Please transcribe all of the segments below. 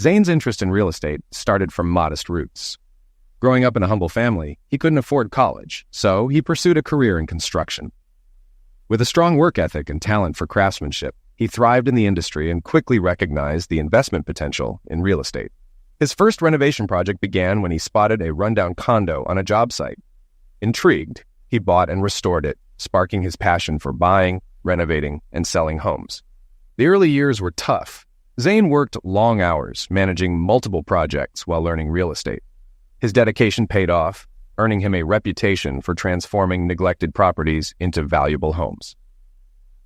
Zane's interest in real estate started from modest roots. Growing up in a humble family, he couldn't afford college, so he pursued a career in construction. With a strong work ethic and talent for craftsmanship, he thrived in the industry and quickly recognized the investment potential in real estate. His first renovation project began when he spotted a rundown condo on a job site. Intrigued, he bought and restored it, sparking his passion for buying, renovating, and selling homes. The early years were tough. Zane worked long hours, managing multiple projects while learning real estate. His dedication paid off, earning him a reputation for transforming neglected properties into valuable homes.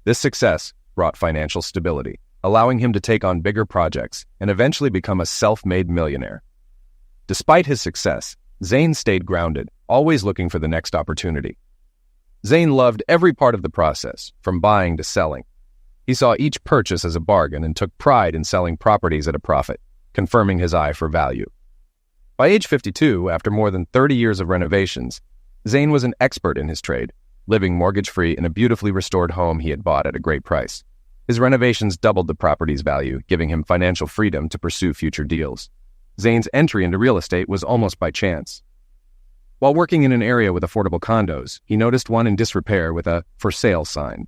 This success brought financial stability, allowing him to take on bigger projects and eventually become a self-made millionaire. Despite his success, Zane stayed grounded, always looking for the next opportunity. Zane loved every part of the process, from buying to selling. He saw each purchase as a bargain and took pride in selling properties at a profit, confirming his eye for value. By age 52, after more than 30 years of renovations, Zane was an expert in his trade, living mortgage-free in a beautifully restored home he had bought at a great price. His renovations doubled the property's value, giving him financial freedom to pursue future deals. Zane's entry into real estate was almost by chance. While working in an area with affordable condos, he noticed one in disrepair with a "for sale" sign.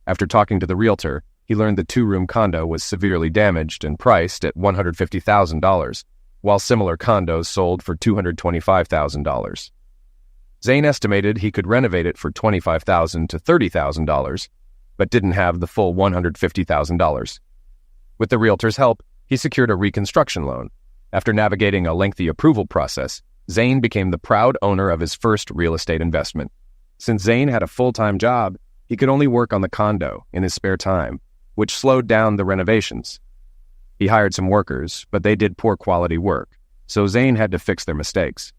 After talking to the realtor, he learned the two-room condo was severely damaged and priced at $150,000, while similar condos sold for $225,000. Zane estimated he could renovate it for $25,000 to $30,000, but didn't have the full $150,000. With the realtor's help, he secured a reconstruction loan. After navigating a lengthy approval process, Zane became the proud owner of his first real estate investment. Since Zane had a full-time job, he could only work on the condo in his spare time, which slowed down the renovations. He hired some workers, but they did poor quality work, so Zane had to fix their mistakes.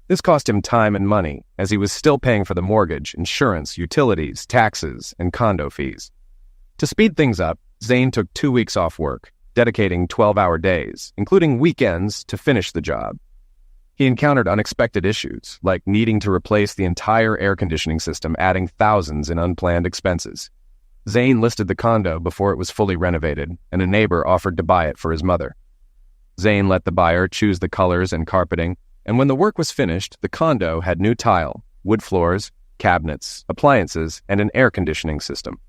This cost him time and money, as he was still paying for the mortgage, insurance, utilities, taxes, and condo fees. To speed things up, Zane took 2 weeks off work, dedicating 12-hour days, including weekends, to finish the job. He encountered unexpected issues, like needing to replace the entire air conditioning system, adding thousands in unplanned expenses. Zane listed the condo before it was fully renovated, and a neighbor offered to buy it for his mother. Zane let the buyer choose the colors and carpeting, and when the work was finished, the condo had new tile, wood floors, cabinets, appliances, and an air conditioning system.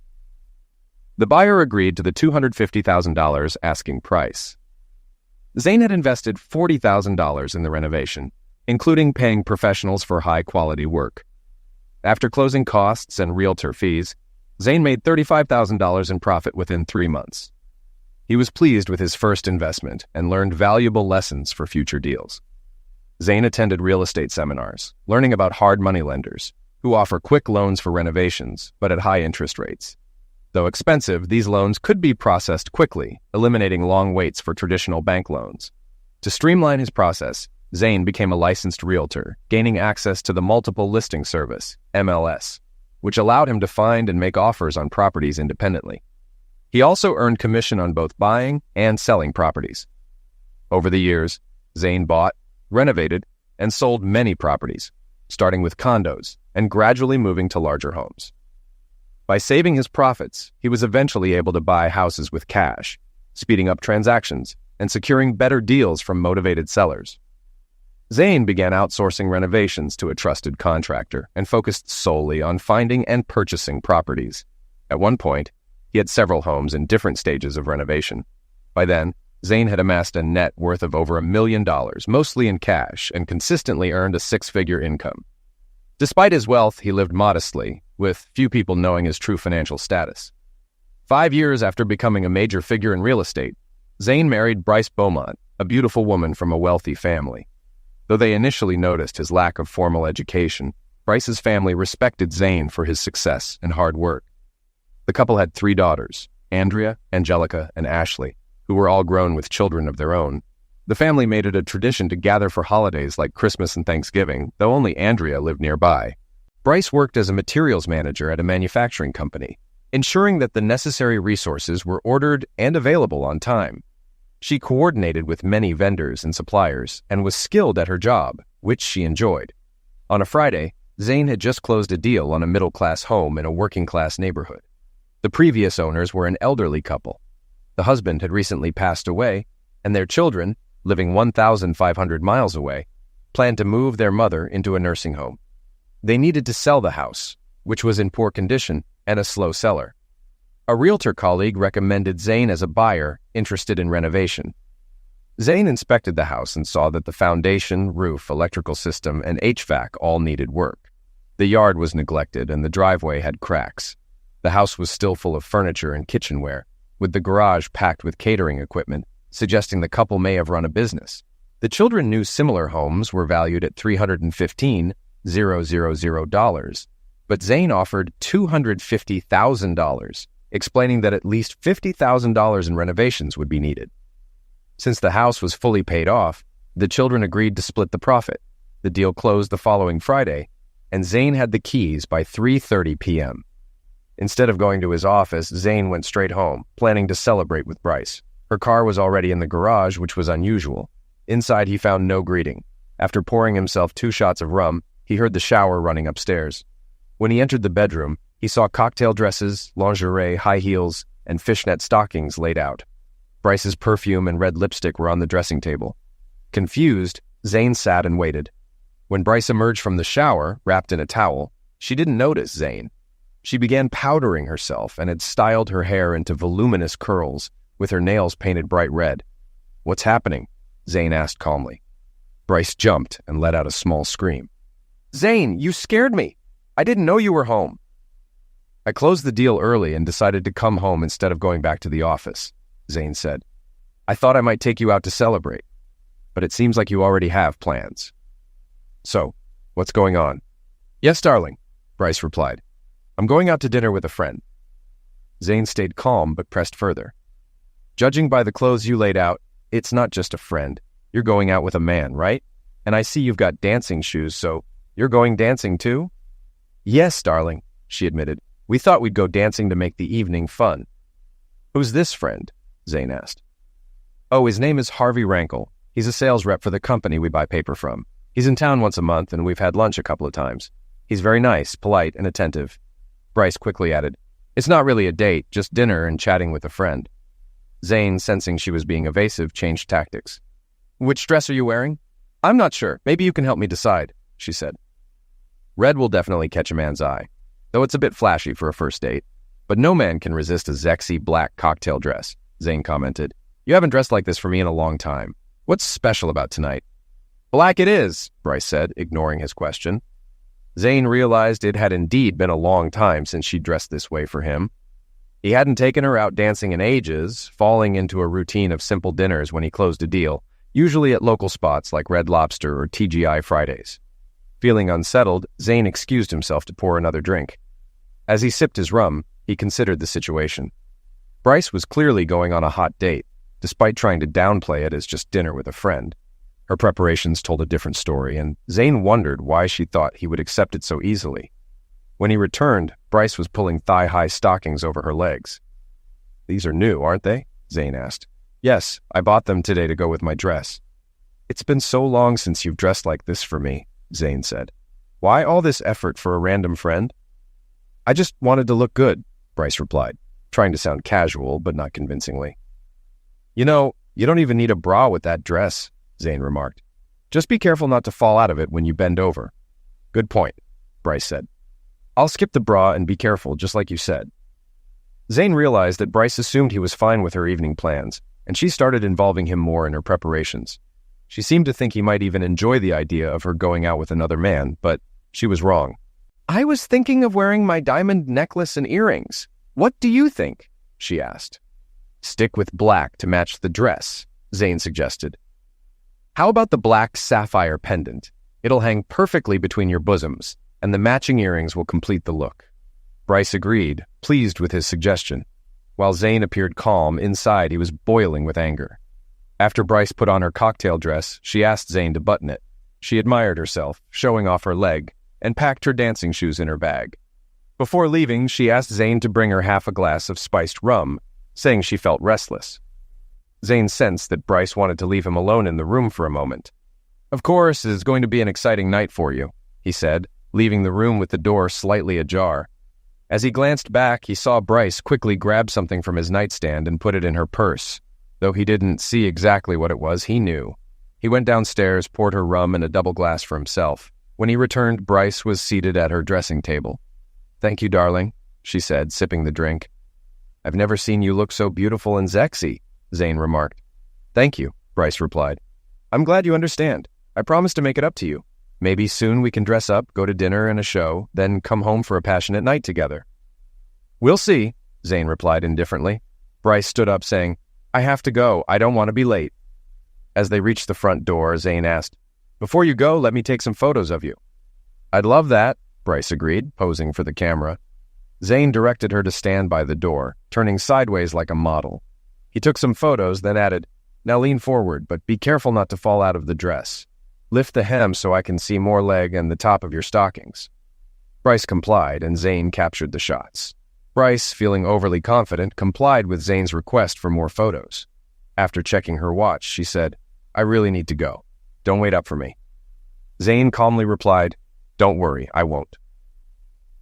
The buyer agreed to the $250,000 asking price. Zane had invested $40,000 in the renovation, including paying professionals for high-quality work. After closing costs and realtor fees, Zane made $35,000 in profit within 3 months. He was pleased with his first investment and learned valuable lessons for future deals. Zane attended real estate seminars, learning about hard money lenders, who offer quick loans for renovations, but at high interest rates. Though expensive, these loans could be processed quickly, eliminating long waits for traditional bank loans. To streamline his process, Zane became a licensed realtor, gaining access to the Multiple Listing Service, MLS, which allowed him to find and make offers on properties independently. He also earned commission on both buying and selling properties. Over the years, Zane bought, renovated, and sold many properties, starting with condos and gradually moving to larger homes. By saving his profits, he was eventually able to buy houses with cash, speeding up transactions and securing better deals from motivated sellers. Zane began outsourcing renovations to a trusted contractor and focused solely on finding and purchasing properties. At one point, he had several homes in different stages of renovation. By then, Zane had amassed a net worth of over $1 million, mostly in cash, and consistently earned a six-figure income. Despite his wealth, he lived modestly, with few people knowing his true financial status. 5 years after becoming a major figure in real estate, Zane married Bryce Beaumont, a beautiful woman from a wealthy family. Though they initially noticed his lack of formal education, Bryce's family respected Zane for his success and hard work. The couple had 3 daughters, Andrea, Angelica, and Ashley, who were all grown with children of their own. The family made it a tradition to gather for holidays like Christmas and Thanksgiving, though only Andrea lived nearby. Bryce worked as a materials manager at a manufacturing company, ensuring that the necessary resources were ordered and available on time. She coordinated with many vendors and suppliers and was skilled at her job, which she enjoyed. On a Friday, Zane had just closed a deal on a middle-class home in a working-class neighborhood. The previous owners were an elderly couple. The husband had recently passed away, and their children, living 1,500 miles away, planned to move their mother into a nursing home. They needed to sell the house, which was in poor condition and a slow seller. A realtor colleague recommended Zane as a buyer interested in renovation. Zane inspected the house and saw that the foundation, roof, electrical system, and HVAC all needed work. The yard was neglected and the driveway had cracks. The house was still full of furniture and kitchenware, with the garage packed with catering equipment, suggesting the couple may have run a business. The children knew similar homes were valued at $315,000, but Zane offered $250,000, explaining that at least $50,000 in renovations would be needed. Since the house was fully paid off, the children agreed to split the profit. The deal closed the following Friday, and Zane had the keys by 3:30 p.m. Instead of going to his office, Zane went straight home, planning to celebrate with Bryce. Her car was already in the garage, which was unusual. Inside, he found no greeting. After pouring himself 2 shots of rum, he heard the shower running upstairs. When he entered the bedroom, he saw cocktail dresses, lingerie, high heels, and fishnet stockings laid out. Bryce's perfume and red lipstick were on the dressing table. Confused, Zane sat and waited. When Bryce emerged from the shower, wrapped in a towel, she didn't notice Zane. She began powdering herself and had styled her hair into voluminous curls, with her nails painted bright red. "What's happening?" Zane asked calmly. Bryce jumped and let out a small scream. "Zane, you scared me! I didn't know you were home." "I closed the deal early and decided to come home instead of going back to the office," Zane said. "I thought I might take you out to celebrate, but it seems like you already have plans." "So, what's going on?" "Yes, darling," Bryce replied. "I'm going out to dinner with a friend." Zane stayed calm but pressed further. "Judging by the clothes you laid out, it's not just a friend. You're going out with a man, right? And I see you've got dancing shoes, so you're going dancing too?" "Yes, darling," she admitted. "We thought we'd go dancing to make the evening fun." "Who's this friend?" Zane asked. "Oh, his name is Harvey Rankle. He's a sales rep for the company we buy paper from. He's in town once a month, and we've had lunch a couple of times. He's very nice, polite, and attentive." Bryce quickly added, "It's not really a date, just dinner and chatting with a friend." Zane, sensing she was being evasive, changed tactics. "Which dress are you wearing?" "I'm not sure. Maybe you can help me decide," she said. "Red will definitely catch a man's eye, though it's a bit flashy for a first date. But no man can resist a sexy black cocktail dress," Zane commented. "You haven't dressed like this for me in a long time. What's special about tonight?" "Black it is," Bryce said, ignoring his question. Zane realized it had indeed been a long time since she dressed this way for him. He hadn't taken her out dancing in ages, falling into a routine of simple dinners when he closed a deal, usually at local spots like Red Lobster or TGI Fridays. Feeling unsettled, Zane excused himself to pour another drink. As he sipped his rum, he considered the situation. Bryce was clearly going on a hot date, despite trying to downplay it as just dinner with a friend. Her preparations told a different story, and Zane wondered why she thought he would accept it so easily. When he returned, Bryce was pulling thigh-high stockings over her legs. "These are new, aren't they?" Zane asked. "Yes, I bought them today to go with my dress." "It's been so long since you've dressed like this for me," Zane said. "Why all this effort for a random friend?" "I just wanted to look good," Bryce replied, trying to sound casual but not convincingly. "You know, you don't even need a bra with that dress," Zane remarked. "Just be careful not to fall out of it when you bend over." "Good point," Bryce said. "I'll skip the bra and be careful, just like you said." Zane realized that Bryce assumed he was fine with her evening plans, and she started involving him more in her preparations. She seemed to think he might even enjoy the idea of her going out with another man, but she was wrong. "I was thinking of wearing my diamond necklace and earrings. What do you think?" she asked. "Stick with black to match the dress," Zane suggested. "How about the black sapphire pendant? It'll hang perfectly between your bosoms, and the matching earrings will complete the look." Bryce agreed, pleased with his suggestion. While Zane appeared calm, inside he was boiling with anger. After Bryce put on her cocktail dress, she asked Zane to button it. She admired herself, showing off her leg, and packed her dancing shoes in her bag. Before leaving, she asked Zane to bring her half a glass of spiced rum, saying she felt restless. Zane sensed that Bryce wanted to leave him alone in the room for a moment. "Of course, it's going to be an exciting night for you," he said, leaving the room with the door slightly ajar. As he glanced back, he saw Bryce quickly grab something from his nightstand and put it in her purse. Though he didn't see exactly what it was, he knew. He went downstairs, poured her rum and a double glass for himself. When he returned, Bryce was seated at her dressing table. "Thank you, darling," she said, sipping the drink. "I've never seen you look so beautiful and sexy," Zane remarked. "Thank you," Bryce replied. "I'm glad you understand. I promise to make it up to you. Maybe soon we can dress up, go to dinner and a show, then come home for a passionate night together." "We'll see," Zane replied indifferently. Bryce stood up, saying, "I have to go. I don't want to be late." As they reached the front door, Zane asked, "Before you go, let me take some photos of you." "I'd love that," Bryce agreed, posing for the camera. Zane directed her to stand by the door, turning sideways like a model. He took some photos, then added, "Now lean forward, but be careful not to fall out of the dress. Lift the hem so I can see more leg and the top of your stockings." Bryce complied, and Zane captured the shots. Bryce, feeling overly confident, complied with Zane's request for more photos. After checking her watch, she said, "I really need to go. Don't wait up for me." Zane calmly replied, "Don't worry, I won't."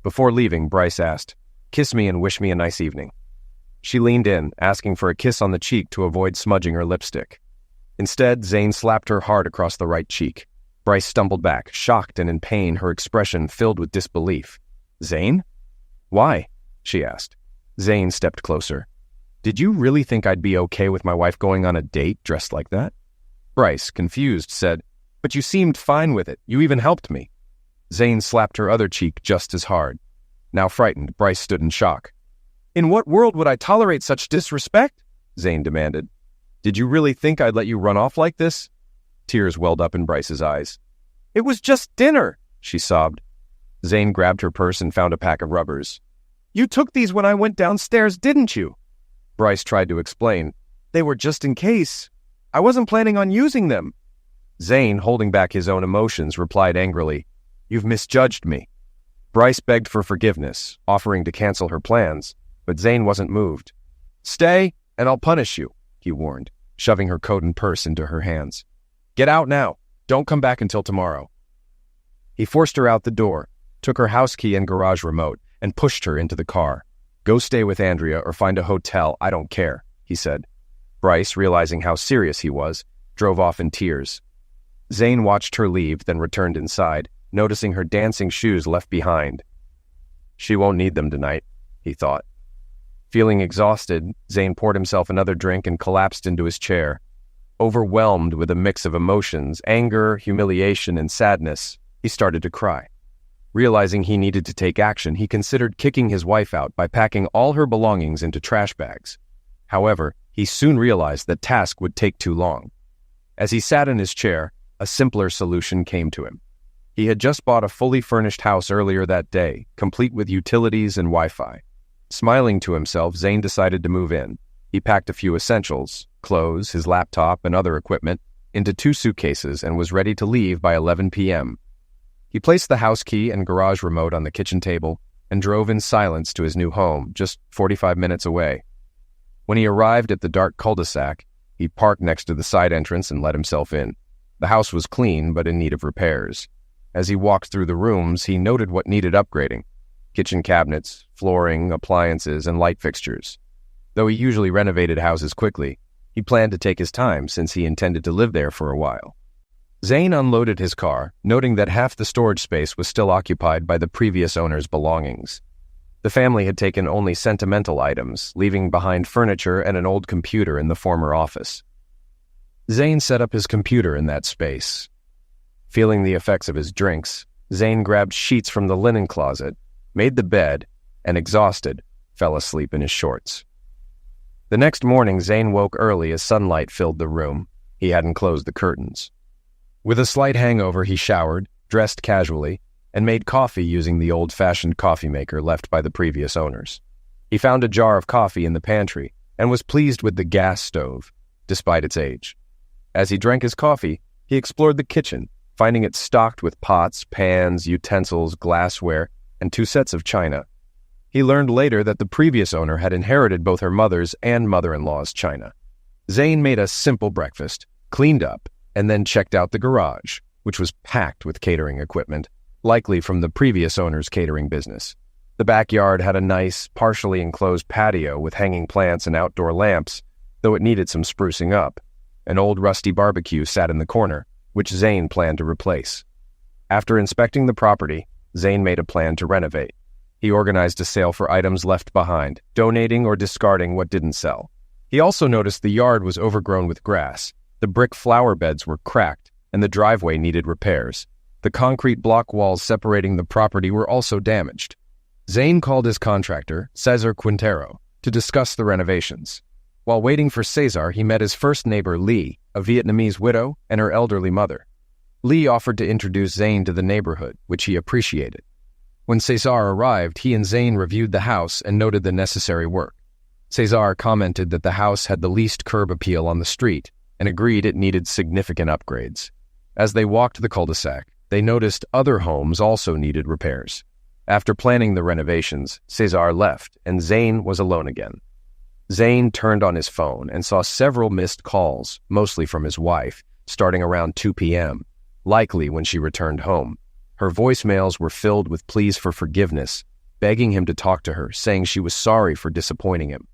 Before leaving, Bryce asked, "Kiss me and wish me a nice evening." She leaned in, asking for a kiss on the cheek to avoid smudging her lipstick. Instead, Zane slapped her hard across the right cheek. Bryce stumbled back, shocked and in pain, her expression filled with disbelief. "Zane? Why?" she asked. Zane stepped closer. "Did you really think I'd be okay with my wife going on a date dressed like that?" Bryce, confused, said, "But you seemed fine with it. You even helped me." Zane slapped her other cheek just as hard. Now frightened, Bryce stood in shock. "In what world would I tolerate such disrespect?" Zane demanded. "Did you really think I'd let you run off like this?" Tears welled up in Bryce's eyes. "It was just dinner," she sobbed. Zane grabbed her purse and found a pack of rubbers. "You took these when I went downstairs, didn't you?" Bryce tried to explain. "They were just in case. I wasn't planning on using them." Zane, holding back his own emotions, replied angrily, "You've misjudged me." Bryce begged for forgiveness, offering to cancel her plans, but Zane wasn't moved. "Stay, and I'll punish you," he warned, shoving her coat and purse into her hands. "Get out now. Don't come back until tomorrow." He forced her out the door, took her house key and garage remote, and pushed her into the car. "Go stay with Andrea or find a hotel, I don't care," he said. Bryce, realizing how serious he was, drove off in tears. Zane watched her leave, then returned inside, noticing her dancing shoes left behind. She won't need them tonight, he thought. Feeling exhausted, Zane poured himself another drink and collapsed into his chair. Overwhelmed with a mix of emotions, anger, humiliation, and sadness, he started to cry. Realizing he needed to take action, he considered kicking his wife out by packing all her belongings into trash bags. However, he soon realized that task would take too long. As he sat in his chair, a simpler solution came to him. He had just bought a fully furnished house earlier that day, complete with utilities and Wi-Fi. Smiling to himself, Zane decided to move in. He packed a few essentials, clothes, his laptop, and other equipment, into 2 suitcases and was ready to leave by 11 p.m. He placed the house key and garage remote on the kitchen table and drove in silence to his new home, just 45 minutes away. When he arrived at the dark cul-de-sac, he parked next to the side entrance and let himself in. The house was clean but in need of repairs. As he walked through the rooms, he noted what needed upgrading: kitchen cabinets, flooring, appliances, and light fixtures. Though he usually renovated houses quickly, he planned to take his time since he intended to live there for a while. Zane unloaded his car, noting that half the storage space was still occupied by the previous owner's belongings. The family had taken only sentimental items, leaving behind furniture and an old computer in the former office. Zane set up his computer in that space. Feeling the effects of his drinks, Zane grabbed sheets from the linen closet, made the bed, and exhausted, fell asleep in his shorts. The next morning, Zane woke early as sunlight filled the room. He hadn't closed the curtains. With a slight hangover, he showered, dressed casually, and made coffee using the old-fashioned coffee maker left by the previous owners. He found a jar of coffee in the pantry and was pleased with the gas stove, despite its age. As he drank his coffee, he explored the kitchen, finding it stocked with pots, pans, utensils, glassware, and 2 sets of china. He learned later that the previous owner had inherited both her mother's and mother-in-law's china. Zane made a simple breakfast, cleaned up, and then checked out the garage, which was packed with catering equipment, likely from the previous owner's catering business. The backyard had a nice, partially enclosed patio with hanging plants and outdoor lamps, though it needed some sprucing up. An old rusty barbecue sat in the corner, which Zane planned to replace. After inspecting the property, Zane made a plan to renovate. He organized a sale for items left behind, donating or discarding what didn't sell. He also noticed the yard was overgrown with grass, the brick flower beds were cracked, and the driveway needed repairs. The concrete block walls separating the property were also damaged. Zane called his contractor, Cesar Quintero, to discuss the renovations. While waiting for Cesar, he met his first neighbor, Lee, a Vietnamese widow, and her elderly mother. Lee offered to introduce Zane to the neighborhood, which he appreciated. When Cesar arrived, he and Zane reviewed the house and noted the necessary work. Cesar commented that the house had the least curb appeal on the street and agreed it needed significant upgrades. As they walked the cul-de-sac, they noticed other homes also needed repairs. After planning the renovations, Cesar left, and Zane was alone again. Zane turned on his phone and saw several missed calls, mostly from his wife, starting around 2 p.m., likely when she returned home. Her voicemails were filled with pleas for forgiveness, begging him to talk to her, saying she was sorry for disappointing him.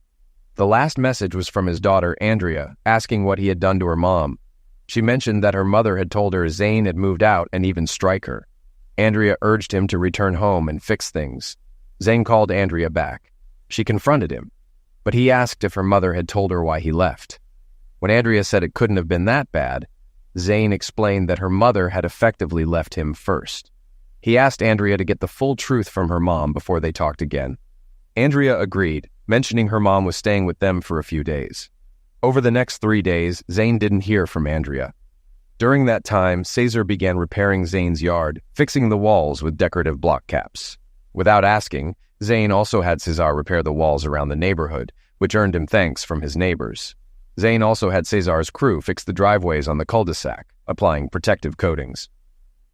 The last message was from his daughter, Andrea, asking what he had done to her mom. She mentioned that her mother had told her Zane had moved out and even strike her. Andrea urged him to return home and fix things. Zane called Andrea back. She confronted him, but he asked if her mother had told her why he left. When Andrea said it couldn't have been that bad, Zane explained that her mother had effectively left him first. He asked Andrea to get the full truth from her mom before they talked again. Andrea agreed, mentioning her mom was staying with them for a few days. Over the next 3 days, Zane didn't hear from Andrea. During that time, Cesar began repairing Zane's yard, fixing the walls with decorative block caps. Without asking, Zane also had Cesar repair the walls around the neighborhood, which earned him thanks from his neighbors. Zane also had Cesar's crew fix the driveways on the cul-de-sac, applying protective coatings.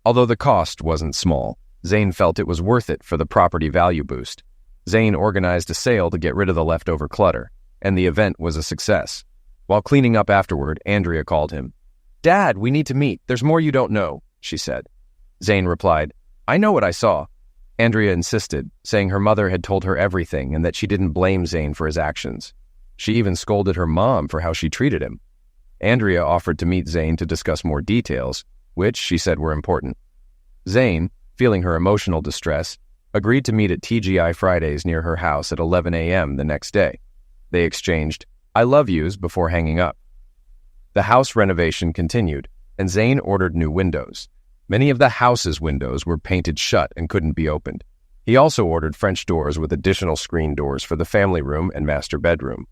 Although the cost wasn't small, Zane felt it was worth it for the property value boost. Zane organized a sale to get rid of the leftover clutter, and the event was a success. While cleaning up afterward, Andrea called him. "Dad, we need to meet. There's more you don't know," she said. Zane replied, "I know what I saw." Andrea insisted, saying her mother had told her everything and that she didn't blame Zane for his actions. She even scolded her mom for how she treated him. Andrea offered to meet Zane to discuss more details, which she said were important. Zane, feeling her emotional distress, agreed to meet at TGI Fridays near her house at 11 a.m. the next day. They exchanged "I love yous" before hanging up. The house renovation continued, and Zane ordered new windows. Many of the house's windows were painted shut and couldn't be opened. He also ordered French doors with additional screen doors for the family room and master bedroom.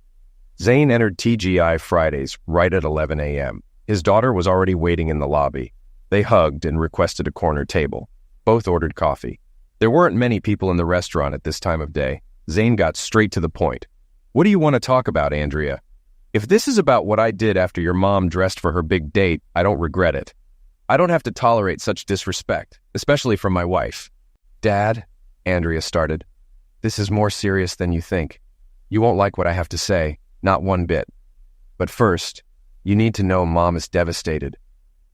Zane entered TGI Fridays right at 11 a.m. His daughter was already waiting in the lobby. They hugged and requested a corner table. Both ordered coffee. There weren't many people in the restaurant at this time of day. Zane got straight to the point. "What do you want to talk about, Andrea? If this is about what I did after your mom dressed for her big date, I don't regret it. I don't have to tolerate such disrespect, especially from my wife." "Dad," Andrea started, "this is more serious than you think. You won't like what I have to say, not one bit. But first, you need to know Mom is devastated.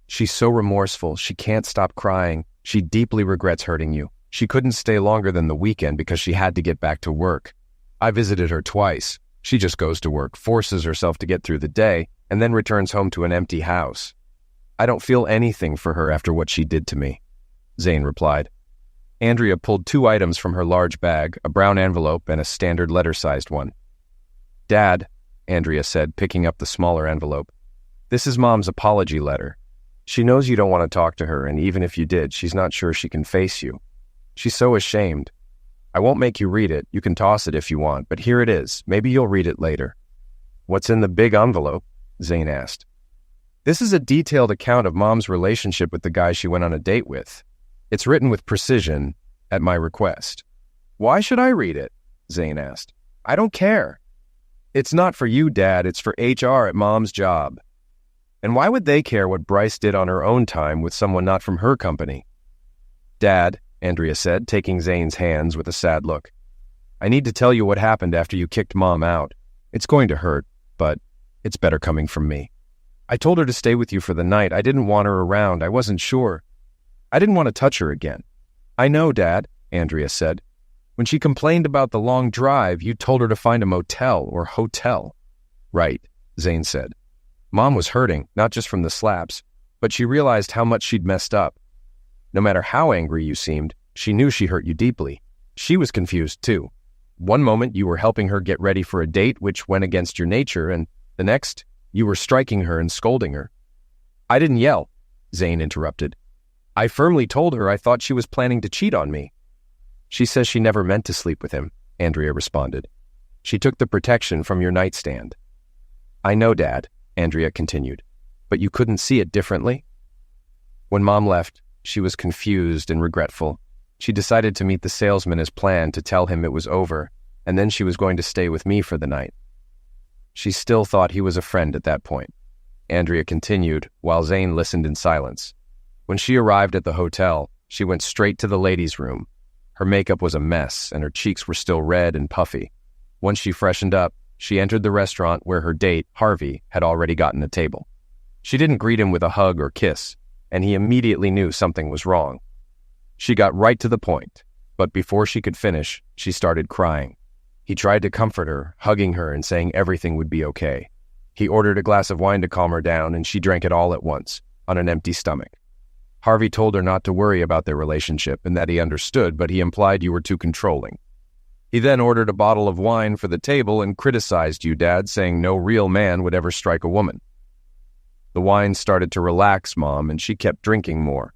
She's so remorseful, she can't stop crying. She deeply regrets hurting you. She couldn't stay longer than the weekend because she had to get back to work. I visited her twice. She just goes to work, forces herself to get through the day, and then returns home to an empty house. I don't feel anything for her after what she did to me," Zane replied. Andrea pulled 2 items from her large bag, a brown envelope and a standard letter-sized one. "Dad," Andrea said, picking up the smaller envelope, "this is Mom's apology letter. She knows you don't want to talk to her, and even if you did, she's not sure she can face you. She's so ashamed. I won't make you read it. You can toss it if you want, but here it is. Maybe you'll read it later." "What's in the big envelope?" Zane asked. "This is a detailed account of Mom's relationship with the guy she went on a date with. It's written with precision, at my request." "Why should I read it?" Zane asked. "I don't care." "It's not for you, Dad. It's for HR at Mom's job." "And why would they care what Bryce did on her own time with someone not from her company?" "Dad," Andrea said, taking Zane's hands with a sad look, "I need to tell you what happened after you kicked Mom out. It's going to hurt, but it's better coming from me. I told her to stay with you for the night. I didn't want her around. I wasn't sure. I didn't want to touch her again." "I know, Dad," Andrea said. "When she complained about the long drive, you told her to find a motel or hotel." "Right," Zane said. Mom was hurting, not just from the slaps, but she realized how much she'd messed up. No matter how angry you seemed, she knew she hurt you deeply. She was confused, too. One moment, you were helping her get ready for a date which went against your nature, and the next, you were striking her and scolding her. I didn't yell, Zane interrupted. I firmly told her I thought she was planning to cheat on me. She says she never meant to sleep with him, Andrea responded. She took the protection from your nightstand. I know, Dad, Andrea continued, but you couldn't see it differently? When Mom left, she was confused and regretful. She decided to meet the salesman as planned to tell him it was over, and then she was going to stay with me for the night. She still thought he was a friend at that point. Andrea continued, while Zane listened in silence. When she arrived at the hotel, she went straight to the ladies' room. Her makeup was a mess, and her cheeks were still red and puffy. Once she freshened up, she entered the restaurant where her date, Harvey, had already gotten a table. She didn't greet him with a hug or kiss, and he immediately knew something was wrong. She got right to the point, but before she could finish, she started crying. He tried to comfort her, hugging her and saying everything would be okay. He ordered a glass of wine to calm her down, and she drank it all at once, on an empty stomach. Harvey told her not to worry about their relationship and that he understood, but he implied you were too controlling. He then ordered a bottle of wine for the table and criticized you, Dad, saying no real man would ever strike a woman. The wine started to relax Mom, and she kept drinking more.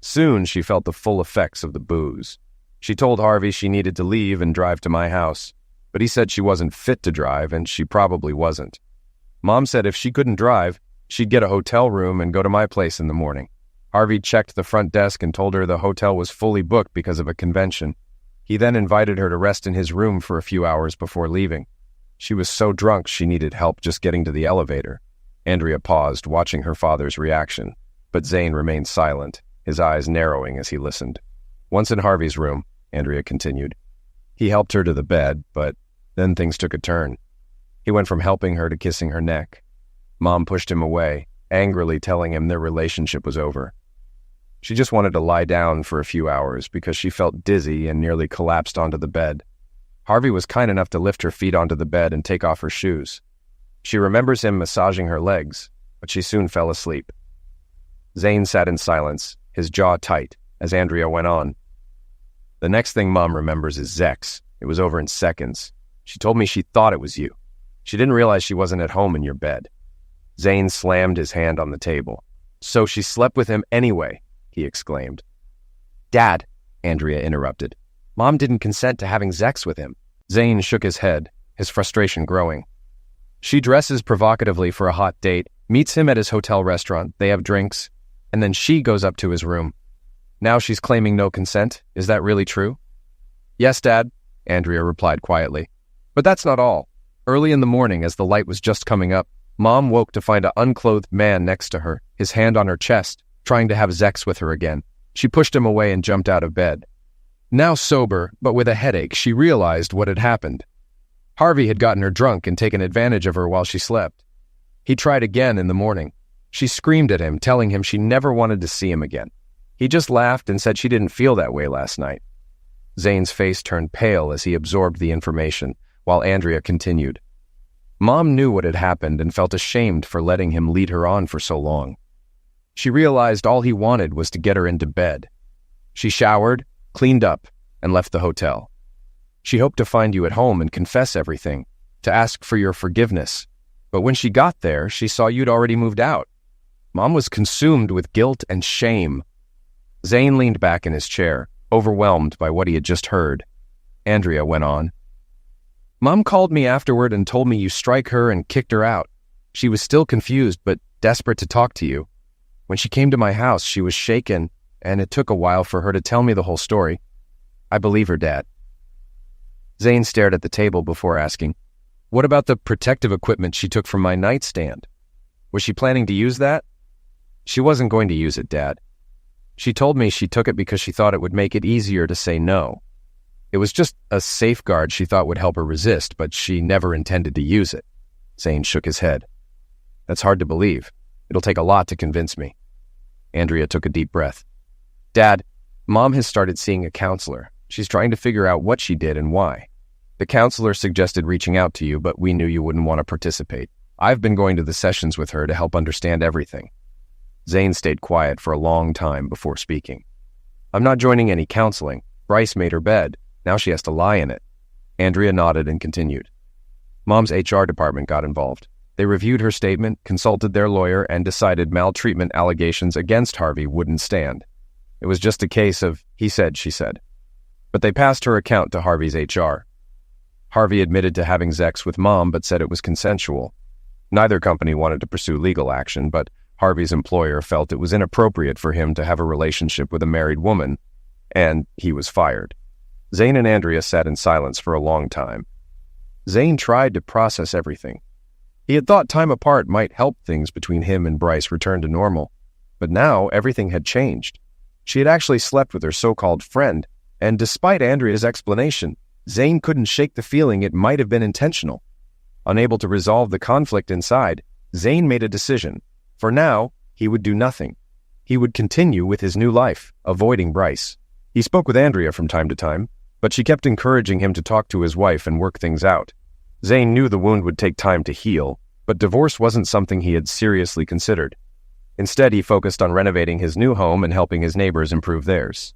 Soon she felt the full effects of the booze. She told Harvey she needed to leave and drive to my house, but he said she wasn't fit to drive, and she probably wasn't. Mom said if she couldn't drive, she'd get a hotel room and go to my place in the morning. Harvey checked the front desk and told her the hotel was fully booked because of a convention. He then invited her to rest in his room for a few hours before leaving. She was so drunk she needed help just getting to the elevator. Andrea paused, watching her father's reaction, but Zane remained silent, his eyes narrowing as he listened. Once in Harvey's room, Andrea continued, he helped her to the bed, but then things took a turn. He went from helping her to kissing her neck. Mom pushed him away, angrily telling him their relationship was over. She just wanted to lie down for a few hours because she felt dizzy and nearly collapsed onto the bed. Harvey was kind enough to lift her feet onto the bed and take off her shoes. She remembers him massaging her legs, but she soon fell asleep. Zane sat in silence, his jaw tight, as Andrea went on. The next thing Mom remembers is Zex. It was over in seconds. She told me she thought it was you. She didn't realize she wasn't at home in your bed. Zane slammed his hand on the table. So she slept with him anyway, he exclaimed. Dad, Andrea interrupted. Mom didn't consent to having sex with him. Zane shook his head, his frustration growing. She dresses provocatively for a hot date, meets him at his hotel restaurant, they have drinks, and then she goes up to his room. Now she's claiming no consent. Is that really true? Yes, Dad, Andrea replied quietly. But that's not all. Early in the morning, as the light was just coming up, Mom woke to find an unclothed man next to her, his hand on her chest, trying to have sex with her again. She pushed him away and jumped out of bed. Now sober, but with a headache, she realized what had happened. Harvey had gotten her drunk and taken advantage of her while she slept. He tried again in the morning. She screamed at him, telling him she never wanted to see him again. He just laughed and said she didn't feel that way last night. Zane's face turned pale as he absorbed the information, while Andrea continued. Mom knew what had happened and felt ashamed for letting him lead her on for so long. She realized all he wanted was to get her into bed. She showered, cleaned up, and left the hotel. She hoped to find you at home and confess everything, to ask for your forgiveness. But when she got there, she saw you'd already moved out. Mom was consumed with guilt and shame. Zane leaned back in his chair, overwhelmed by what he had just heard. Andrea went on. Mom called me afterward and told me you strike her and kicked her out. She was still confused, but desperate to talk to you. When she came to my house, she was shaken, and it took a while for her to tell me the whole story. I believe her, Dad. Zane stared at the table before asking, what about the protective equipment she took from my nightstand? Was she planning to use that? She wasn't going to use it, Dad. She told me she took it because she thought it would make it easier to say no. It was just a safeguard she thought would help her resist, but she never intended to use it. Zane shook his head. That's hard to believe. It'll take a lot to convince me. Andrea took a deep breath. Dad, Mom has started seeing a counselor. She's trying to figure out what she did and why. The counselor suggested reaching out to you, but we knew you wouldn't want to participate. I've been going to the sessions with her to help understand everything. Zane stayed quiet for a long time before speaking. I'm not joining any counseling. Bryce made her bed. Now she has to lie in it. Andrea nodded and continued. Mom's HR department got involved. They reviewed her statement, consulted their lawyer, and decided maltreatment allegations against Harvey wouldn't stand. It was just a case of he said, she said. But they passed her account to Harvey's HR. Harvey admitted to having sex with Mom, but said it was consensual. Neither company wanted to pursue legal action, but Harvey's employer felt it was inappropriate for him to have a relationship with a married woman, and he was fired. Zane and Andrea sat in silence for a long time. Zane tried to process everything. He had thought time apart might help things between him and Bryce return to normal, but now everything had changed. She had actually slept with her so-called friend, and despite Andrea's explanation, Zane couldn't shake the feeling it might have been intentional. Unable to resolve the conflict inside, Zane made a decision. For now, he would do nothing. He would continue with his new life, avoiding Bryce. He spoke with Andrea from time to time, but she kept encouraging him to talk to his wife and work things out. Zane knew the wound would take time to heal, but divorce wasn't something he had seriously considered. Instead, he focused on renovating his new home and helping his neighbors improve theirs.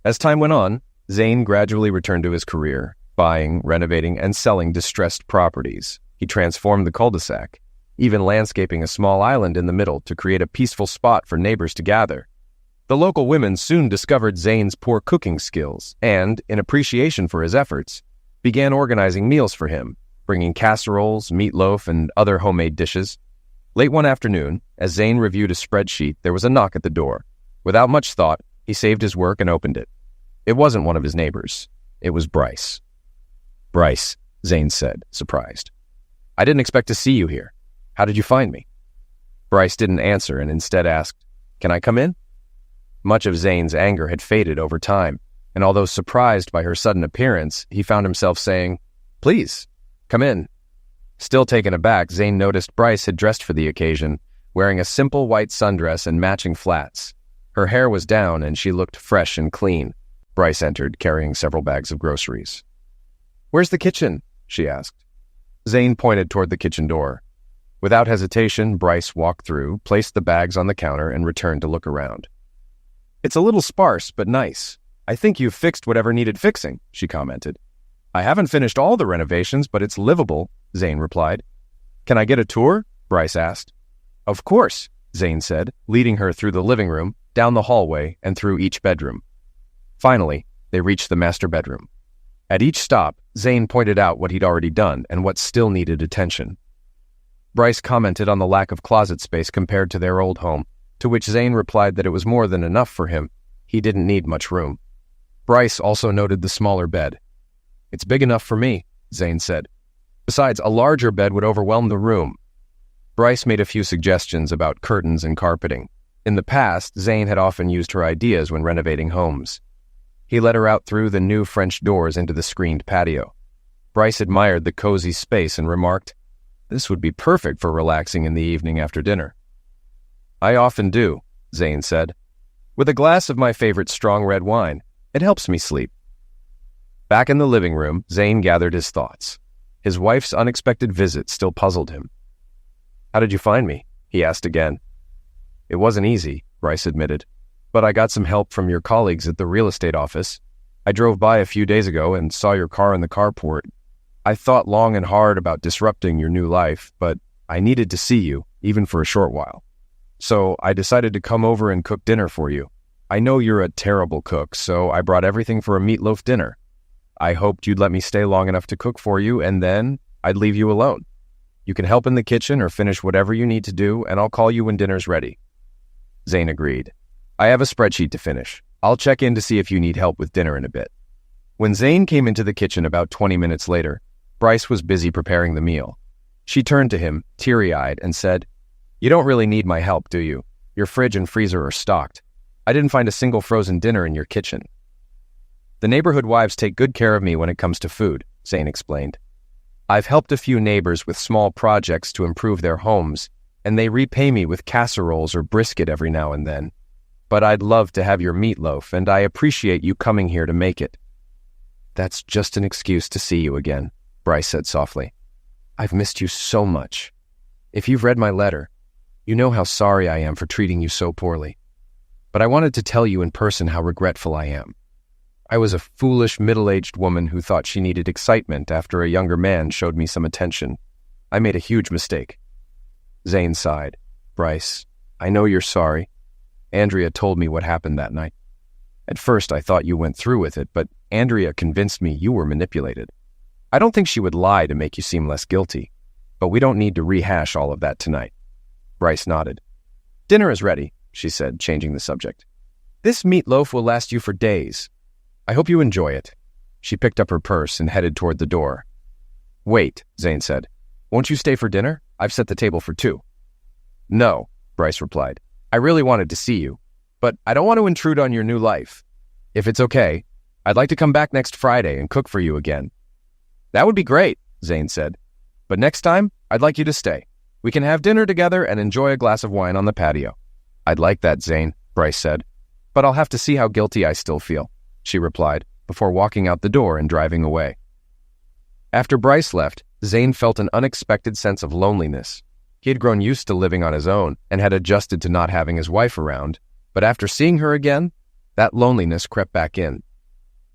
As time went on, Zane gradually returned to his career, buying, renovating, and selling distressed properties. He transformed the cul-de-sac, even landscaping a small island in the middle to create a peaceful spot for neighbors to gather. The local women soon discovered Zane's poor cooking skills and, in appreciation for his efforts, began organizing meals for him, bringing casseroles, meatloaf, and other homemade dishes. Late one afternoon, as Zane reviewed a spreadsheet, there was a knock at the door. Without much thought, he saved his work and opened it. It wasn't one of his neighbors. It was Bryce. "Bryce," Zane said, surprised. "I didn't expect to see you here. How did you find me?" Bryce didn't answer and instead asked, "Can I come in?" Much of Zane's anger had faded over time, and although surprised by her sudden appearance, he found himself saying, "Please, come in." Still taken aback, Zane noticed Bryce had dressed for the occasion, wearing a simple white sundress and matching flats. Her hair was down and she looked fresh and clean. Bryce entered, carrying several bags of groceries. "Where's the kitchen?" she asked. Zane pointed toward the kitchen door. Without hesitation, Bryce walked through, placed the bags on the counter, and returned to look around. "It's a little sparse, but nice. I think you've fixed whatever needed fixing," she commented. "I haven't finished all the renovations, but it's livable," Zane replied. "Can I get a tour?" Bryce asked. "Of course," Zane said, leading her through the living room, down the hallway, and through each bedroom. Finally, they reached the master bedroom. At each stop, Zane pointed out what he'd already done and what still needed attention. Bryce commented on the lack of closet space compared to their old home, to which Zane replied that it was more than enough for him. He didn't need much room. Bryce also noted the smaller bed. "It's big enough for me," Zane said. "Besides, a larger bed would overwhelm the room." Bryce made a few suggestions about curtains and carpeting. In the past, Zane had often used her ideas when renovating homes. He led her out through the new French doors into the screened patio. Bryce admired the cozy space and remarked, "This would be perfect for relaxing in the evening after dinner." "I often do," Zane said. "With a glass of my favorite strong red wine. It helps me sleep." Back in the living room, Zane gathered his thoughts. His wife's unexpected visit still puzzled him. "How did you find me?" he asked again. "It wasn't easy," Bryce admitted, "but I got some help from your colleagues at the real estate office. I drove by a few days ago and saw your car in the carport. I thought long and hard about disrupting your new life, but I needed to see you, even for a short while. So I decided to come over and cook dinner for you. I know you're a terrible cook, so I brought everything for a meatloaf dinner. I hoped you'd let me stay long enough to cook for you, and then I'd leave you alone. You can help in the kitchen or finish whatever you need to do, and I'll call you when dinner's ready." Zane agreed. "I have a spreadsheet to finish. I'll check in to see if you need help with dinner in a bit." When Zane came into the kitchen about 20 minutes later, Bryce was busy preparing the meal. She turned to him, teary-eyed, and said, "You don't really need my help, do you? Your fridge and freezer are stocked. I didn't find a single frozen dinner in your kitchen." "The neighborhood wives take good care of me when it comes to food," Zane explained. "I've helped a few neighbors with small projects to improve their homes, and they repay me with casseroles or brisket every now and then. But I'd love to have your meatloaf, and I appreciate you coming here to make it." "That's just an excuse to see you again," Bryce said softly. "I've missed you so much." If you've read my letter, you know how sorry I am for treating you so poorly. But I wanted to tell you in person how regretful I am. I was a foolish, middle-aged woman who thought she needed excitement after a younger man showed me some attention. I made a huge mistake." Zane sighed. "Bryce, I know you're sorry. Andrea told me what happened that night. At first, I thought you went through with it, but Andrea convinced me you were manipulated. I don't think she would lie to make you seem less guilty, but we don't need to rehash all of that tonight." Bryce nodded. "Dinner is ready," she said, changing the subject. "This meatloaf will last you for days. I hope you enjoy it." She picked up her purse and headed toward the door. "Wait," Zane said. "Won't you stay for dinner? I've set the table for 2. "No," Bryce replied. "I really wanted to see you, but I don't want to intrude on your new life. If it's okay, I'd like to come back next Friday and cook for you again." "That would be great," Zane said. "But next time, I'd like you to stay. We can have dinner together and enjoy a glass of wine on the patio." "I'd like that, Zane," Bryce said. "But I'll have to see how guilty I still feel," she replied, before walking out the door and driving away. After Bryce left, Zane felt an unexpected sense of loneliness. He had grown used to living on his own and had adjusted to not having his wife around, but after seeing her again, that loneliness crept back in.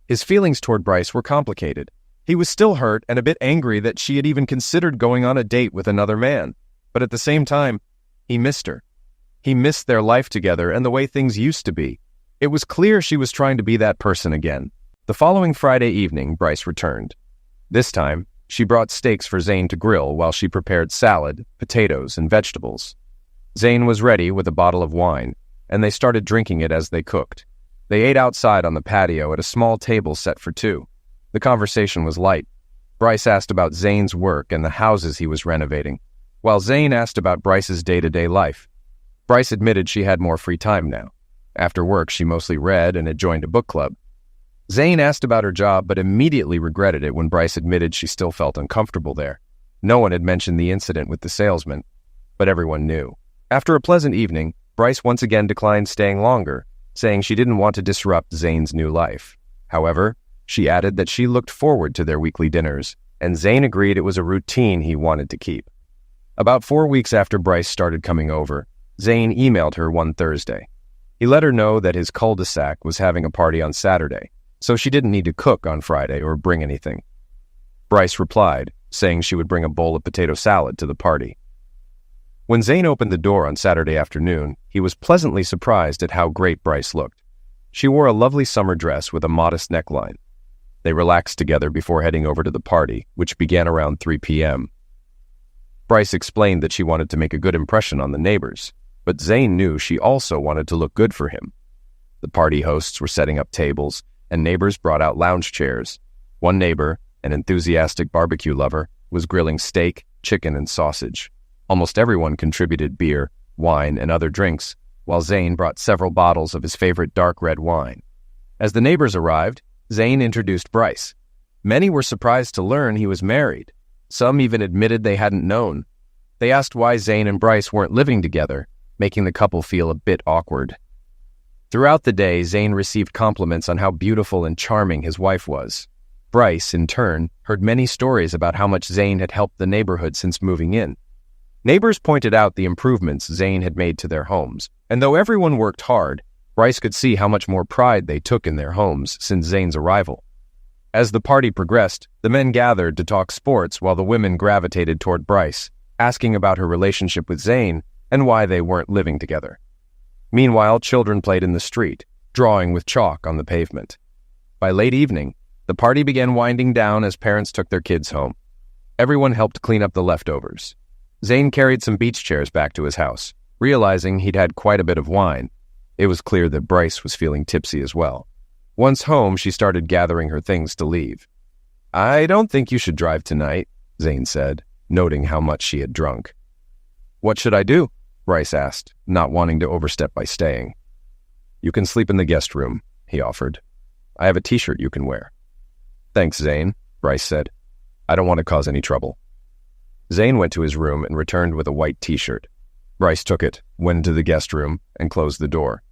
His feelings toward Bryce were complicated. He was still hurt and a bit angry that she had even considered going on a date with another man, but at the same time, he missed her. He missed their life together and the way things used to be. It was clear she was trying to be that person again. The following Friday evening, Bryce returned. This time, she brought steaks for Zane to grill while she prepared salad, potatoes, and vegetables. Zane was ready with a bottle of wine, and they started drinking it as they cooked. They ate outside on the patio at a small table set for 2. The conversation was light. Bryce asked about Zane's work and the houses he was renovating, while Zane asked about Bryce's day-to-day life. Bryce admitted she had more free time now. After work, she mostly read and had joined a book club. Zane asked about her job, but immediately regretted it when Bryce admitted she still felt uncomfortable there. No one had mentioned the incident with the salesman, but everyone knew. After a pleasant evening, Bryce once again declined staying longer, saying she didn't want to disrupt Zane's new life. However, she added that she looked forward to their weekly dinners, and Zane agreed it was a routine he wanted to keep. About 4 weeks after Bryce started coming over, Zane emailed her one Thursday. He let her know that his cul-de-sac was having a party on Saturday, so she didn't need to cook on Friday or bring anything. Bryce replied, saying she would bring a bowl of potato salad to the party. When Zane opened the door on Saturday afternoon, he was pleasantly surprised at how great Bryce looked. She wore a lovely summer dress with a modest neckline. They relaxed together before heading over to the party, which began around 3 p.m. Bryce explained that she wanted to make a good impression on the neighbors, but Zane knew she also wanted to look good for him. The party hosts were setting up tables, and neighbors brought out lounge chairs. One neighbor, an enthusiastic barbecue lover, was grilling steak, chicken, and sausage. Almost everyone contributed beer, wine, and other drinks, while Zane brought several bottles of his favorite dark red wine. As the neighbors arrived, Zane introduced Bryce. Many were surprised to learn he was married. Some even admitted they hadn't known. They asked why Zane and Bryce weren't living together, making the couple feel a bit awkward. Throughout the day, Zane received compliments on how beautiful and charming his wife was. Bryce, in turn, heard many stories about how much Zane had helped the neighborhood since moving in. Neighbors pointed out the improvements Zane had made to their homes, and though everyone worked hard, Bryce could see how much more pride they took in their homes since Zane's arrival. As the party progressed, the men gathered to talk sports while the women gravitated toward Bryce, asking about her relationship with Zane and why they weren't living together. Meanwhile, children played in the street, drawing with chalk on the pavement. By late evening, the party began winding down as parents took their kids home. Everyone helped clean up the leftovers. Zane carried some beach chairs back to his house, realizing he'd had quite a bit of wine. It was clear that Bryce was feeling tipsy as well. Once home, she started gathering her things to leave. "I don't think you should drive tonight," Zane said, noting how much she had drunk. "What should I do?" Bryce asked, not wanting to overstep by staying. "You can sleep in the guest room," he offered. "I have a t-shirt you can wear." "Thanks, Zane," Bryce said. "I don't want to cause any trouble." Zane went to his room and returned with a white t-shirt. Bryce took it, went into the guest room, and closed the door.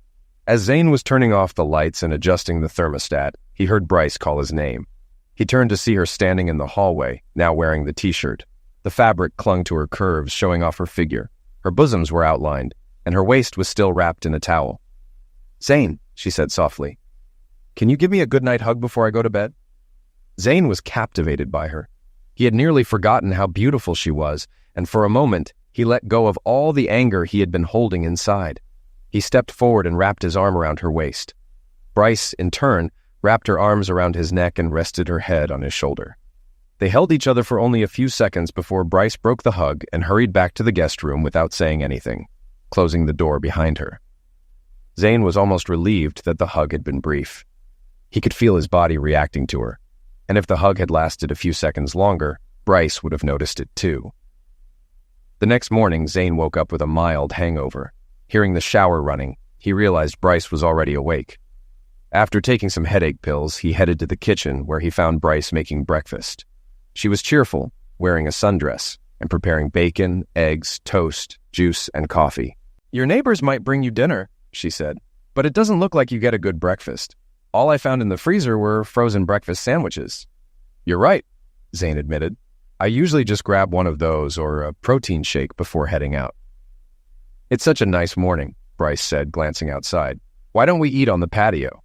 As Zane was turning off the lights and adjusting the thermostat, he heard Bryce call his name. He turned to see her standing in the hallway, now wearing the t-shirt. The fabric clung to her curves, showing off her figure. Her bosoms were outlined, and her waist was still wrapped in a towel. "Zane," she said softly, "can you give me a good-night hug before I go to bed?" Zane was captivated by her. He had nearly forgotten how beautiful she was, and for a moment, he let go of all the anger he had been holding inside. He stepped forward and wrapped his arm around her waist. Bryce, in turn, wrapped her arms around his neck and rested her head on his shoulder. They held each other for only a few seconds before Bryce broke the hug and hurried back to the guest room without saying anything, closing the door behind her. Zane was almost relieved that the hug had been brief. He could feel his body reacting to her, and if the hug had lasted a few seconds longer, Bryce would have noticed it too. The next morning, Zane woke up with a mild hangover. Hearing the shower running, he realized Bryce was already awake. After taking some headache pills, he headed to the kitchen where he found Bryce making breakfast. She was cheerful, wearing a sundress, and preparing bacon, eggs, toast, juice, and coffee. "Your neighbors might bring you dinner," she said, "but it doesn't look like you get a good breakfast. All I found in the freezer were frozen breakfast sandwiches." "You're right," Zane admitted. "I usually just grab one of those or a protein shake before heading out." "It's such a nice morning," Bryce said, glancing outside. "Why don't we eat on the patio?"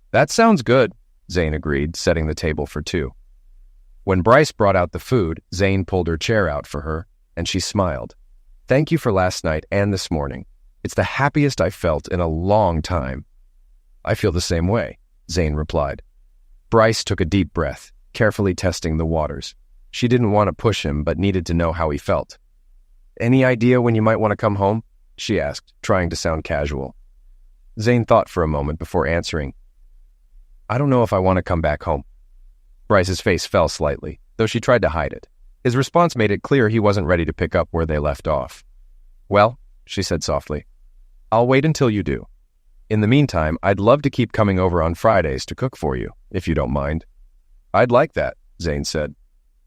"That sounds good," Zane agreed, setting the table for two. When Bryce brought out the food, Zane pulled her chair out for her, and she smiled. "Thank you for last night and this morning. It's the happiest I've felt in a long time." "I feel the same way," Zane replied. Bryce took a deep breath, carefully testing the waters. She didn't want to push him, but needed to know how he felt. "Any idea when you might want to come home?" she asked, trying to sound casual. Zane thought for a moment before answering. "I don't know if I want to come back home." Bryce's face fell slightly, though she tried to hide it. His response made it clear he wasn't ready to pick up where they left off. "Well," she said softly, "I'll wait until you do. In the meantime, I'd love to keep coming over on Fridays to cook for you, if you don't mind." "I'd like that," Zane said.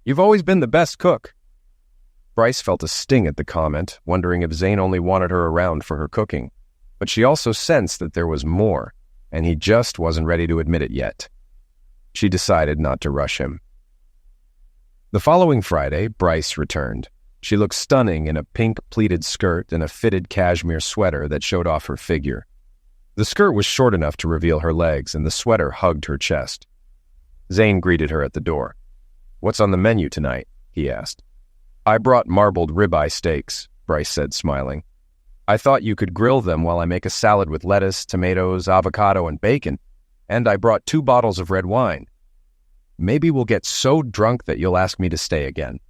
"You've always been the best cook." Bryce felt a sting at the comment, wondering if Zane only wanted her around for her cooking. But she also sensed that there was more, and he just wasn't ready to admit it yet. She decided not to rush him. The following Friday, Bryce returned. She looked stunning in a pink pleated skirt and a fitted cashmere sweater that showed off her figure. The skirt was short enough to reveal her legs, and the sweater hugged her chest. Zane greeted her at the door. "What's on the menu tonight?" he asked. "I brought marbled ribeye steaks," Bryce said, smiling. "I thought you could grill them while I make a salad with lettuce, tomatoes, avocado, and bacon. And I brought 2 bottles of red wine. Maybe we'll get so drunk that you'll ask me to stay again."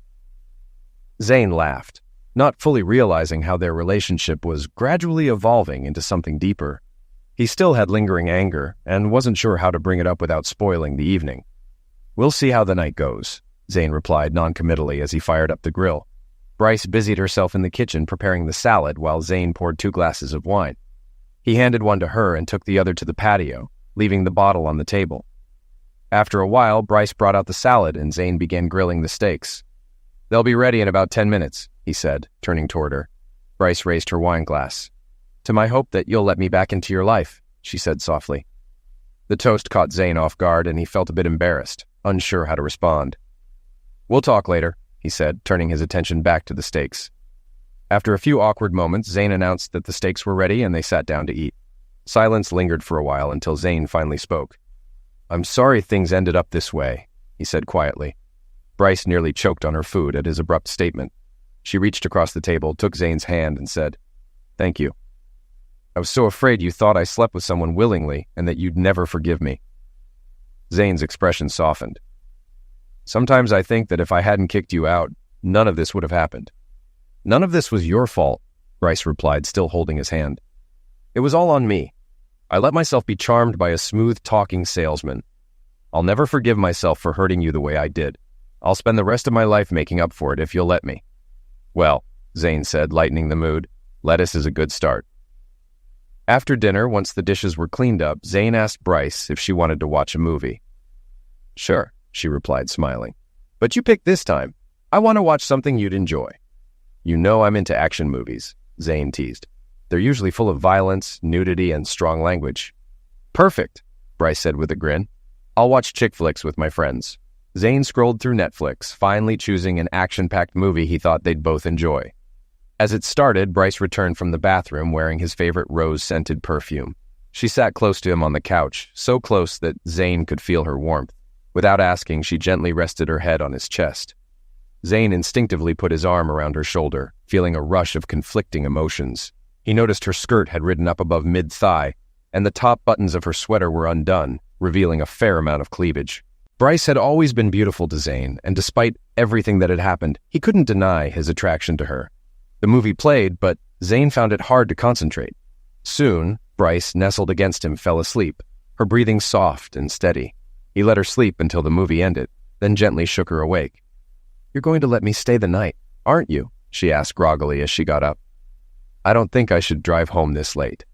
Zane laughed, not fully realizing how their relationship was gradually evolving into something deeper. He still had lingering anger and wasn't sure how to bring it up without spoiling the evening. "We'll see how the night goes," Zane replied noncommittally as he fired up the grill. Bryce busied herself in the kitchen preparing the salad while Zane poured 2 glasses of wine. He handed one to her and took the other to the patio, leaving the bottle on the table. After a while, Bryce brought out the salad and Zane began grilling the steaks. "They'll be ready in about 10 minutes, he said, turning toward her. Bryce raised her wine glass. "To my hope that you'll let me back into your life," she said softly. The toast caught Zane off guard and he felt a bit embarrassed, unsure how to respond. "We'll talk later," he said, turning his attention back to the steaks. After a few awkward moments, Zane announced that the steaks were ready and they sat down to eat. Silence lingered for a while until Zane finally spoke. "I'm sorry things ended up this way," he said quietly. Bryce nearly choked on her food at his abrupt statement. She reached across the table, took Zane's hand, and said, "Thank you. I was so afraid you thought I slept with someone willingly and that you'd never forgive me." Zane's expression softened. "Sometimes I think that if I hadn't kicked you out, none of this would have happened." "None of this was your fault," Bryce replied, still holding his hand. "It was all on me. I let myself be charmed by a smooth-talking salesman. I'll never forgive myself for hurting you the way I did. I'll spend the rest of my life making up for it if you'll let me." "Well," Zane said, lightening the mood, "lettuce is a good start." After dinner, once the dishes were cleaned up, Zane asked Bryce if she wanted to watch a movie. "Sure," she replied, smiling. "But you picked this time. I want to watch something you'd enjoy." "You know I'm into action movies," Zane teased. "They're usually full of violence, nudity, and strong language." "Perfect," Bryce said with a grin. "I'll watch chick flicks with my friends." Zane scrolled through Netflix, finally choosing an action-packed movie he thought they'd both enjoy. As it started, Bryce returned from the bathroom wearing his favorite rose-scented perfume. She sat close to him on the couch, so close that Zane could feel her warmth. Without asking, she gently rested her head on his chest. Zane instinctively put his arm around her shoulder, feeling a rush of conflicting emotions. He noticed her skirt had ridden up above mid-thigh, and the top buttons of her sweater were undone, revealing a fair amount of cleavage. Bryce had always been beautiful to Zane, and despite everything that had happened, he couldn't deny his attraction to her. The movie played, but Zane found it hard to concentrate. Soon, Bryce, nestled against him, fell asleep, her breathing soft and steady. He let her sleep until the movie ended, then gently shook her awake. "You're going to let me stay the night, aren't you?" she asked groggily as she got up. "I don't think I should drive home this late."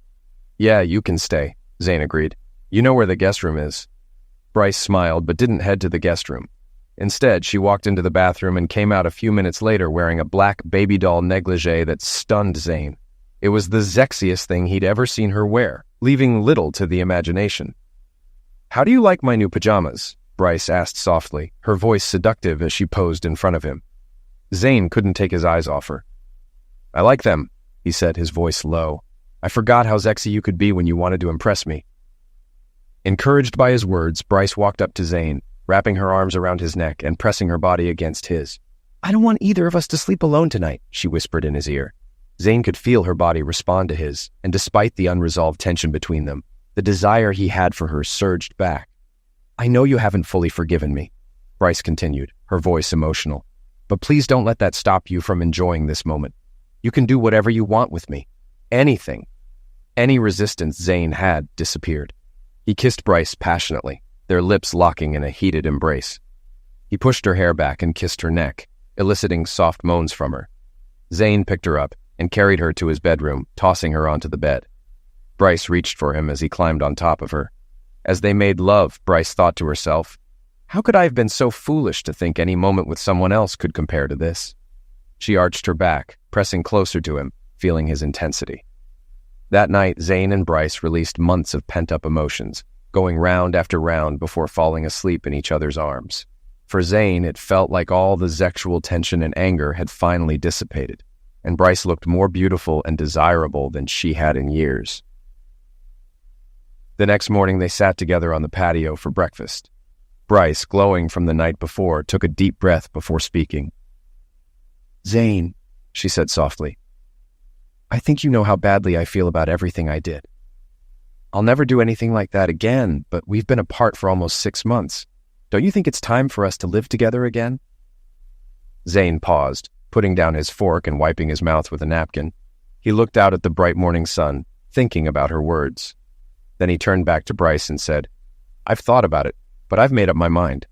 "Yeah, you can stay," Zane agreed. "You know where the guest room is." Bryce smiled but didn't head to the guest room. Instead, she walked into the bathroom and came out a few minutes later wearing a black baby doll negligee that stunned Zane. It was the sexiest thing he'd ever seen her wear, leaving little to the imagination. "How do you like my new pajamas?" Bryce asked softly, her voice seductive as she posed in front of him. Zane couldn't take his eyes off her. "I like them," he said, his voice low. "I forgot how sexy you could be when you wanted to impress me." Encouraged by his words, Bryce walked up to Zane, wrapping her arms around his neck and pressing her body against his. "I don't want either of us to sleep alone tonight," she whispered in his ear. Zane could feel her body respond to his, and despite the unresolved tension between them, the desire he had for her surged back. "I know you haven't fully forgiven me," Bryce continued, her voice emotional, "but please don't let that stop you from enjoying this moment. You can do whatever you want with me. Anything." Any resistance Zane had disappeared. He kissed Bryce passionately, their lips locking in a heated embrace. He pushed her hair back and kissed her neck, eliciting soft moans from her. Zane picked her up and carried her to his bedroom, tossing her onto the bed. Bryce reached for him as he climbed on top of her. As they made love, Bryce thought to herself, "How could I have been so foolish to think any moment with someone else could compare to this?" She arched her back, pressing closer to him, feeling his intensity. That night, Zane and Bryce released months of pent-up emotions, going round after round before falling asleep in each other's arms. For Zane, it felt like all the sexual tension and anger had finally dissipated, and Bryce looked more beautiful and desirable than she had in years. The next morning, they sat together on the patio for breakfast. Bryce, glowing from the night before, took a deep breath before speaking. "Zane," she said softly, "I think you know how badly I feel about everything I did. I'll never do anything like that again, but we've been apart for almost 6 months. Don't you think it's time for us to live together again?" Zane paused, putting down his fork and wiping his mouth with a napkin. He looked out at the bright morning sun, thinking about her words. Then he turned back to Bryce and said, "I've thought about it, but I've made up my mind."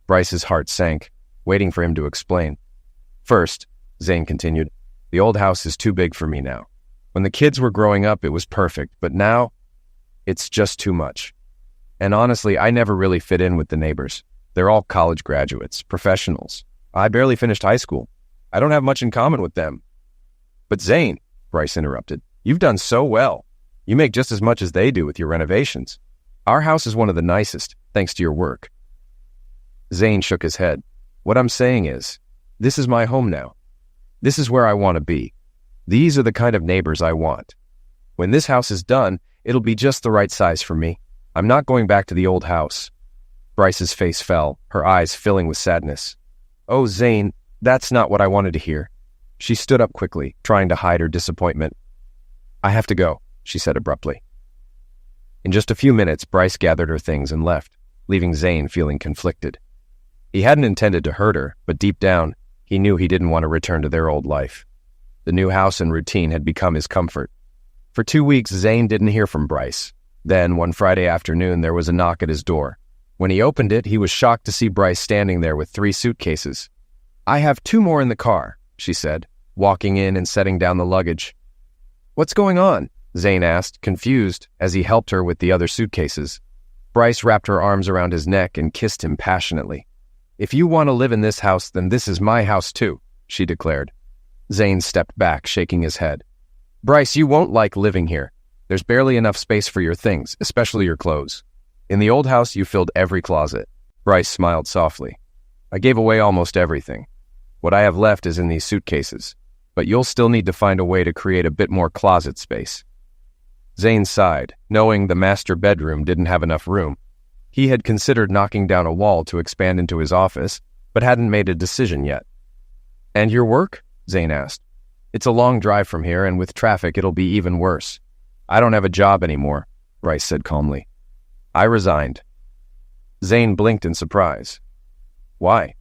Bryce's heart sank, waiting for him to explain. "First," Zane continued, "the old house is too big for me now. When the kids were growing up, it was perfect, but now, it's just too much. And honestly, I never really fit in with the neighbors. They're all college graduates, professionals. I barely finished high school. I don't have much in common with them." "But Zane," Bryce interrupted, "you've done so well. You make just as much as they do with your renovations. Our house is one of the nicest, thanks to your work." Zane shook his head. "What I'm saying is, this is my home now. This is where I want to be. These are the kind of neighbors I want. When this house is done, it'll be just the right size for me. I'm not going back to the old house." Bryce's face fell, her eyes filling with sadness. "Oh, Zane, that's not what I wanted to hear." She stood up quickly, trying to hide her disappointment. "I have to go," she said abruptly. In just a few minutes, Bryce gathered her things and left, leaving Zane feeling conflicted. He hadn't intended to hurt her, but deep down, he knew he didn't want to return to their old life. The new house and routine had become his comfort. For 2 weeks, Zane didn't hear from Bryce. Then, one Friday afternoon, there was a knock at his door. When he opened it, he was shocked to see Bryce standing there with 3 suitcases. "I have 2 more in the car," she said, walking in and setting down the luggage. "What's going on?" Zane asked, confused, as he helped her with the other suitcases. Bryce wrapped her arms around his neck and kissed him passionately. "If you want to live in this house, then this is my house too," she declared. Zane stepped back, shaking his head. "Bryce, you won't like living here. There's barely enough space for your things, especially your clothes. In the old house, you filled every closet. Bryce smiled softly. I gave away almost everything. What I have left is in these suitcases, but you'll still need to find a way to create a bit more closet space. Zane sighed, knowing the master bedroom didn't have enough room. He had considered knocking down a wall to expand into his office, but hadn't made a decision yet. And your work? Zane asked. It's a long drive from here, and with traffic it'll be even worse. I don't have a job anymore, Bryce said calmly. I resigned. Zane blinked in surprise. Why?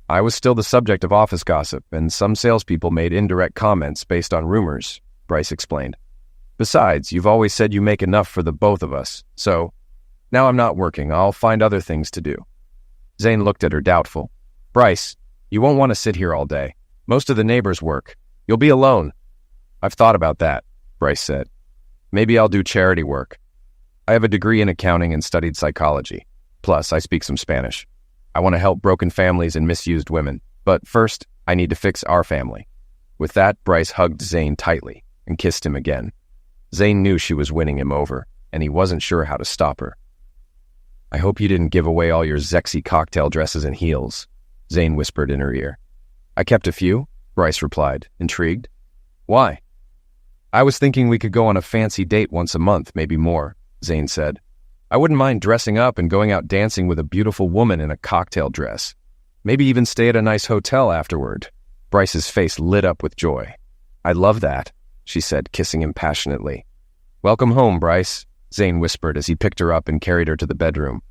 I was still the subject of office gossip, and some salespeople made indirect comments based on rumors, Bryce explained. Besides, you've always said you make enough for the both of us, so now I'm not working. I'll find other things to do. Zane looked at her doubtful. Bryce, you won't want to sit here all day. Most of the neighbors work. You'll be alone. I've thought about that, Bryce said. Maybe I'll do charity work. I have a degree in accounting and studied psychology. Plus, I speak some Spanish. I want to help broken families and misused women. But first, I need to fix our family. With that, Bryce hugged Zane tightly and kissed him again. Zane knew she was winning him over, and he wasn't sure how to stop her. I hope you didn't give away all your sexy cocktail dresses and heels, Zane whispered in her ear. I kept a few, Bryce replied, intrigued. Why? I was thinking we could go on a fancy date once a month, maybe more, Zane said. I wouldn't mind dressing up and going out dancing with a beautiful woman in a cocktail dress. Maybe even stay at a nice hotel afterward. Bryce's face lit up with joy. I love that, she said, kissing him passionately. Welcome home, Bryce, Zane whispered as he picked her up and carried her to the bedroom.